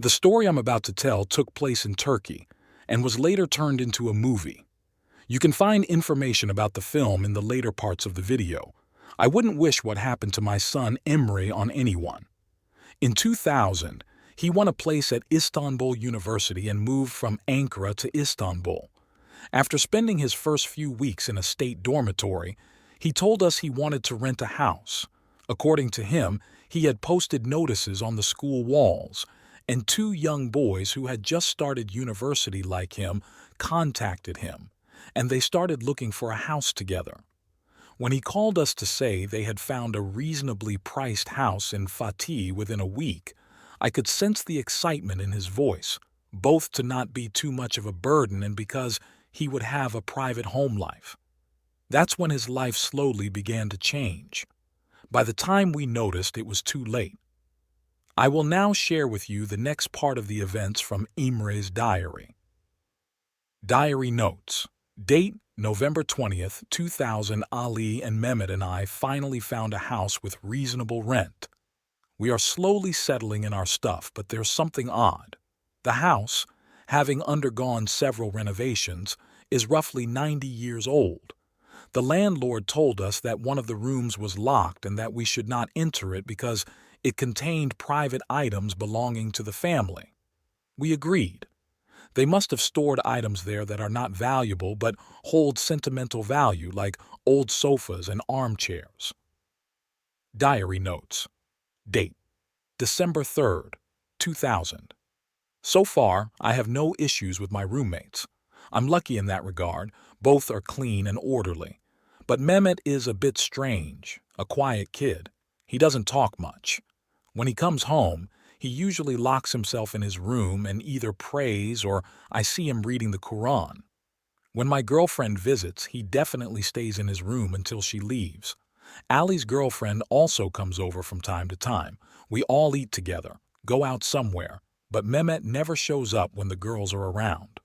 The story I'm about to tell took place in Turkey and was later turned into a movie. You can find information about the film in the later parts of the video. I wouldn't wish what happened to my son Emre on anyone. In 2000, he won a place at Istanbul University and moved from Ankara to Istanbul. After spending his first few weeks in a state dormitory, he told us he wanted to rent a house. According to him, he had posted notices on the school walls, and two young boys who had just started university like him contacted him, and they started looking for a house together. When he called us to say they had found a reasonably priced house in Fatih within a week, I could sense the excitement in his voice, both to not be too much of a burden and because he would have a private home life. That's when his life slowly began to change. By the time we noticed, it was too late. I will now share with you the next part of the events from Imre's diary. Diary notes. Date, November 20th, 2000. Ali and Mehmet and I finally found a house with reasonable rent. We are slowly settling in our stuff, but there's something odd. The house, having undergone several renovations, is roughly 90 years old. The landlord told us that one of the rooms was locked and that we should not enter it because it contained private items belonging to the family. We agreed. They must have stored items there that are not valuable but hold sentimental value, like old sofas and armchairs. Diary notes. Date, December 3rd, 2000. So far, I have no issues with my roommates. I'm lucky in that regard. Both are clean and orderly. But Mehmet is a bit strange, a quiet kid. He doesn't talk much. When he comes home, he usually locks himself in his room and either prays or I see him reading the Quran. When my girlfriend visits, he definitely stays in his room until she leaves. Ali's girlfriend also comes over from time to time. We all eat together, go out somewhere, but Mehmet never shows up when the girls are around.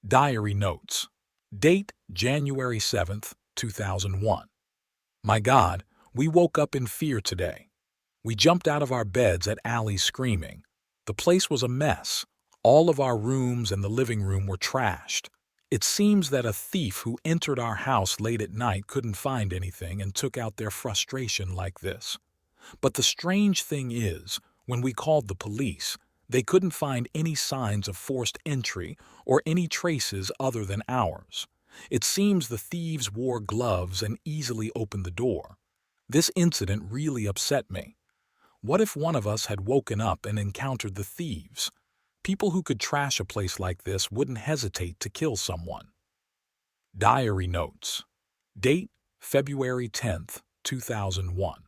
Diary notes. Date, January 7th, 2001. My God, we woke up in fear today. We jumped out of our beds at Ali screaming. The place was a mess. All of our rooms and the living room were trashed. It seems that a thief who entered our house late at night couldn't find anything and took out their frustration like this. But the strange thing is, when we called the police, they couldn't find any signs of forced entry or any traces other than ours. It seems the thieves wore gloves and easily opened the door. This incident really upset me. What if one of us had woken up and encountered the thieves? People who could trash a place like this wouldn't hesitate to kill someone. Diary notes. Date, February 10th, 2001.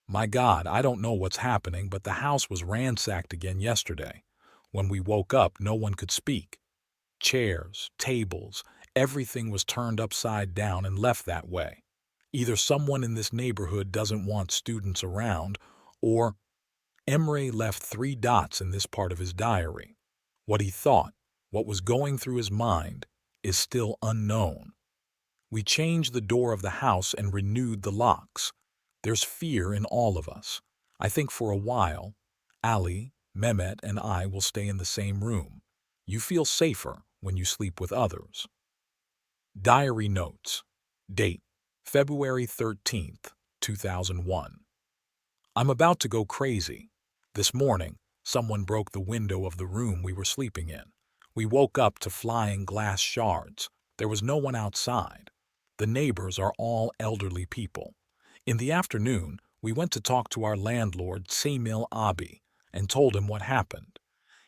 My God, I don't know what's happening, but the house was ransacked again yesterday. When we woke up, no one could speak. Chairs, tables, everything was turned upside down and left that way. Either someone in this neighborhood doesn't want students around, or Emre left 3 dots in this part of his diary. What he thought, what was going through his mind, is still unknown. We changed the door of the house and renewed the locks. There's fear in all of us. I think for a while, Ali, Mehmet, and I will stay in the same room. You feel safer when you sleep with others. Diary notes. Date, February 13th, 2001. I'm about to go crazy. This morning, someone broke the window of the room we were sleeping in. We woke up to flying glass shards. There was no one outside. The neighbors are all elderly people. In the afternoon, we went to talk to our landlord, Semil Abi, and told him what happened.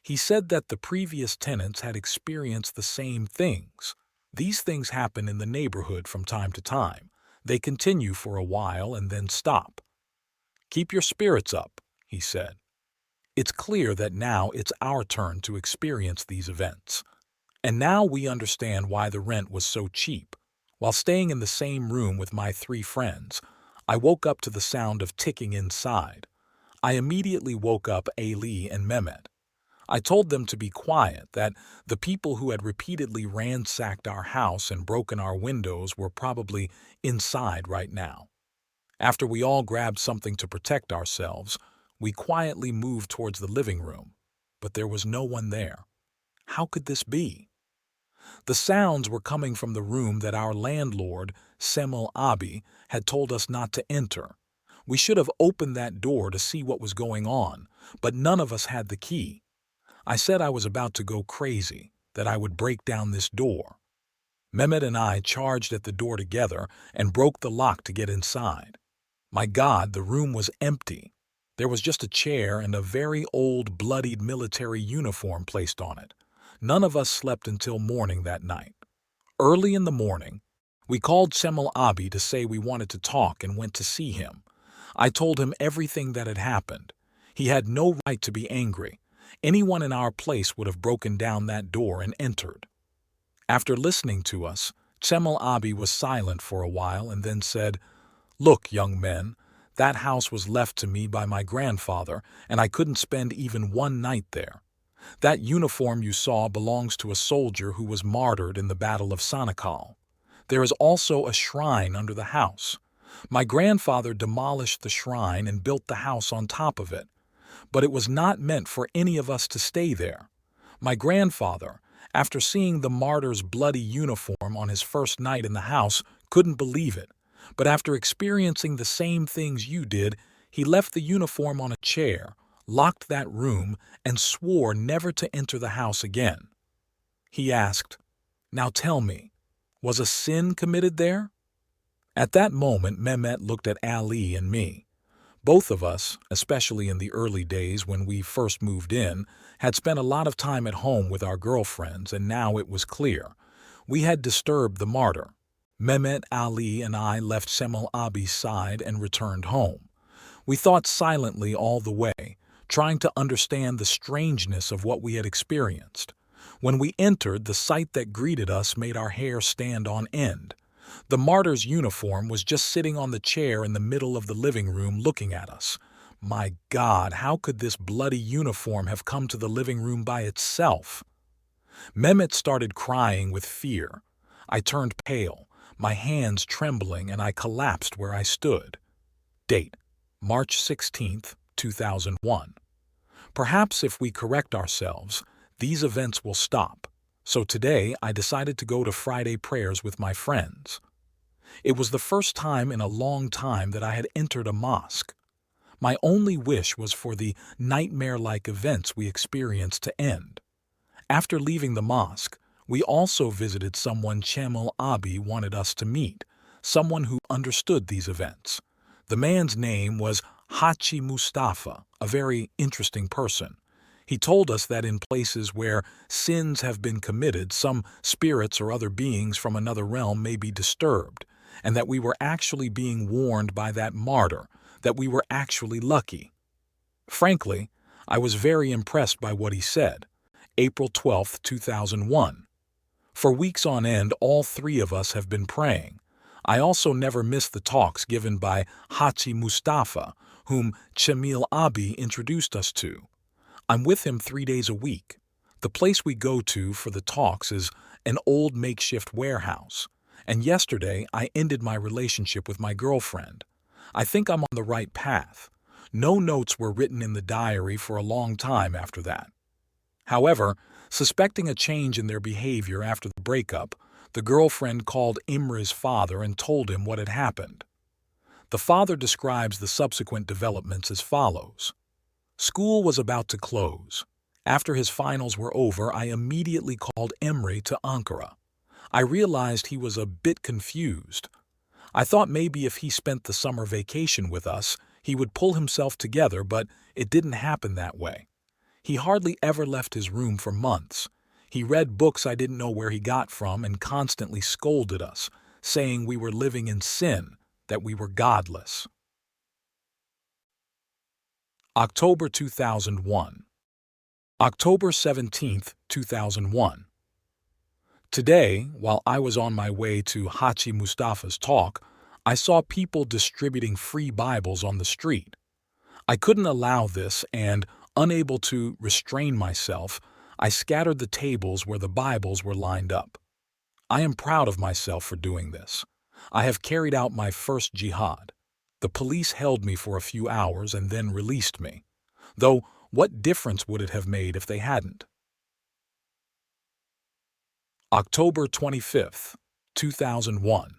He said that the previous tenants had experienced the same things. These things happen in the neighborhood from time to time. They continue for a while and then stop. Keep your spirits up, he said. It's clear that now it's our turn to experience these events. And now we understand why the rent was so cheap. While staying in the same room with my 3 friends, I woke up to the sound of ticking inside. I immediately woke up Ali and Mehmet. I told them to be quiet, that the people who had repeatedly ransacked our house and broken our windows were probably inside right now. After we all grabbed something to protect ourselves, we quietly moved towards the living room, but there was no one there. How could this be? The sounds were coming from the room that our landlord, Semel Abi, had told us not to enter. We should have opened that door to see what was going on, but none of us had the key. I said I was about to go crazy, that I would break down this door. Mehmet and I charged at the door together and broke the lock to get inside. My God, the room was empty. There was just a chair and a very old, bloodied military uniform placed on it. None of us slept until morning that night. Early in the morning, we called Semel Abi to say we wanted to talk and went to see him. I told him everything that had happened. He had no right to be angry. Anyone in our place would have broken down that door and entered. After listening to us, Semel Abi was silent for a while and then said, "Look, young men, that house was left to me by my grandfather, and I couldn't spend even one night there. That uniform you saw belongs to a soldier who was martyred in the Battle of Sanakal. There is also a shrine under the house. My grandfather demolished the shrine and built the house on top of it. But it was not meant for any of us to stay there. My grandfather, after seeing the martyr's bloody uniform on his first night in the house, couldn't believe it. But after experiencing the same things you did, he left the uniform on a chair, locked that room, and swore never to enter the house again." He asked, "Now tell me, was a sin committed there?" At that moment, Mehmet looked at Ali and me. Both of us, especially in the early days when we first moved in, had spent a lot of time at home with our girlfriends, and now it was clear. We had disturbed the martyr. Mehmet, Ali, and I left Semel Abi's side and returned home. We thought silently all the way, trying to understand the strangeness of what we had experienced. When we entered, the sight that greeted us made our hair stand on end. The martyr's uniform was just sitting on the chair in the middle of the living room looking at us. My God, how could this bloody uniform have come to the living room by itself? Mehmet started crying with fear. I turned pale, my hands trembling, and I collapsed where I stood. Date: March 16th, 2001. Perhaps if we correct ourselves, these events will stop. So today I decided to go to Friday prayers with my friends. It was the first time in a long time that I had entered a mosque. My only wish was for the nightmare-like events we experienced to end. After leaving the mosque, we also visited someone Semel Abi wanted us to meet, someone who understood these events. The man's name was Hachi Mustafa, a very interesting person. He told us that in places where sins have been committed, some spirits or other beings from another realm may be disturbed, and that we were actually being warned by that martyr, that we were actually lucky. Frankly, I was very impressed by what he said. April 12, 2001. For weeks on end, all three of us have been praying. I also never missed the talks given by Hachi Mustafa, whom Semel Abi introduced us to. I'm with him 3 days a week. The place we go to for the talks is an old makeshift warehouse. And yesterday, I ended my relationship with my girlfriend. I think I'm on the right path. No notes were written in the diary for a long time after that. However, suspecting a change in their behavior after the breakup, the girlfriend called Imre's father and told him what had happened. The father describes the subsequent developments as follows. School was about to close. After his finals were over, I immediately called Emre to Ankara. I realized he was a bit confused. I thought maybe if he spent the summer vacation with us, he would pull himself together, but it didn't happen that way. He hardly ever left his room for months. He read books I didn't know where he got from and constantly scolded us, saying we were living in sin, that we were godless. October 2001. October 17th, 2001. Today, while I was on my way to Hachi Mustafa's talk, I saw people distributing free Bibles on the street. I couldn't allow this and, unable to restrain myself, I scattered the tables where the Bibles were lined up. I am proud of myself for doing this. I have carried out my first jihad. The police held me for a few hours and then released me. Though, what difference would it have made if they hadn't? October 25th, 2001.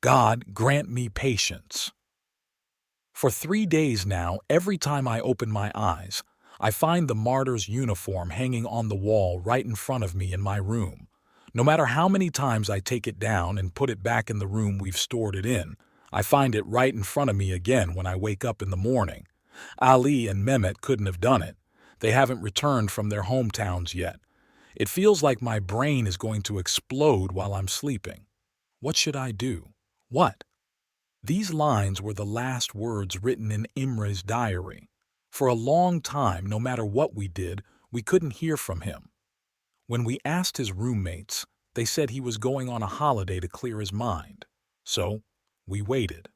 God grant me patience. For 3 days now, every time I open my eyes, I find the martyr's uniform hanging on the wall right in front of me in my room. No matter how many times I take it down and put it back in the room we've stored it in, I find it right in front of me again when I wake up in the morning. Ali and Mehmet couldn't have done it. They haven't returned from their hometowns yet. It feels like my brain is going to explode while I'm sleeping. What should I do? What? These lines were the last words written in Imre's diary. For a long time, no matter what we did, we couldn't hear from him. When we asked his roommates, they said he was going on a holiday to clear his mind. So, we waited.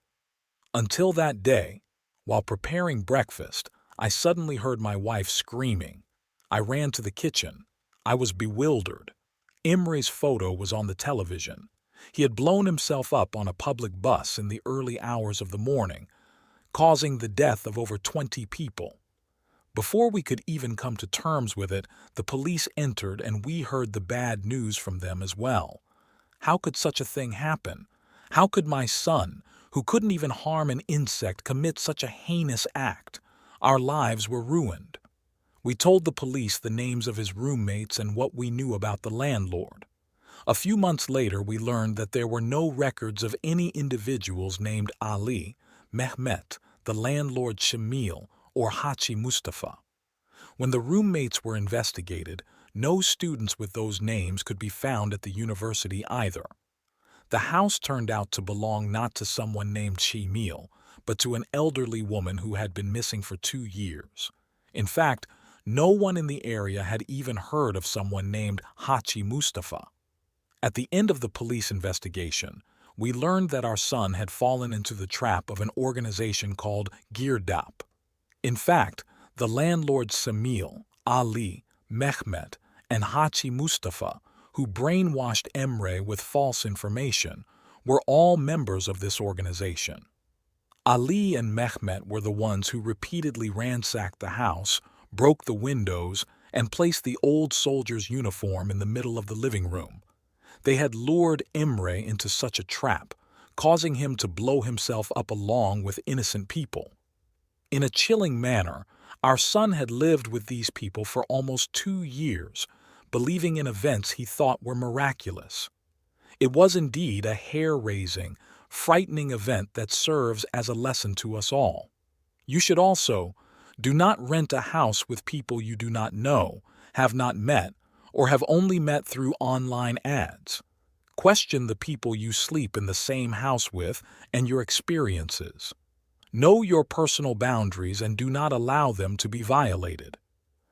Until that day, while preparing breakfast, I suddenly heard my wife screaming. I ran to the kitchen. I was bewildered. Imre's photo was on the television. He had blown himself up on a public bus in the early hours of the morning, causing the death of over 20 people. Before we could even come to terms with it, the police entered and we heard the bad news from them as well. How could such a thing happen? How could my son, who couldn't even harm an insect, commit such a heinous act? Our lives were ruined. We told the police the names of his roommates and what we knew about the landlord. A few months later, we learned that there were no records of any individuals named Ali, Mehmet, the landlord Shamil, or Hachi Mustafa. When the roommates were investigated, no students with those names could be found at the university either. The house turned out to belong not to someone named Shamil, but to an elderly woman who had been missing for 2 years. In fact, no one in the area had even heard of someone named Hachi Mustafa. At the end of the police investigation, we learned that our son had fallen into the trap of an organization called Girdap. In fact, the landlords Samil, Ali, Mehmet, and Hachi Mustafa, who brainwashed Emre with false information, were all members of this organization. Ali and Mehmet were the ones who repeatedly ransacked the house, broke the windows, and placed the old soldier's uniform in the middle of the living room. They had lured Emre into such a trap, causing him to blow himself up along with innocent people. In a chilling manner, our son had lived with these people for almost 2 years, believing in events he thought were miraculous. It was indeed a hair-raising, frightening event that serves as a lesson to us all. You should also do not rent a house with people you do not know, have not met, or have only met through online ads. Question the people you sleep in the same house with and your experiences. Know your personal boundaries and do not allow them to be violated.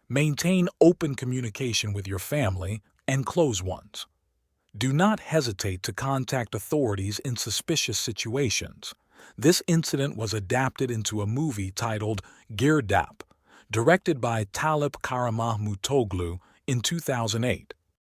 Maintain open communication with your family and close ones. Do not hesitate to contact authorities in suspicious situations. This incident was adapted into a movie titled Girdap, directed by Talip Karamahmutoglu in 2008.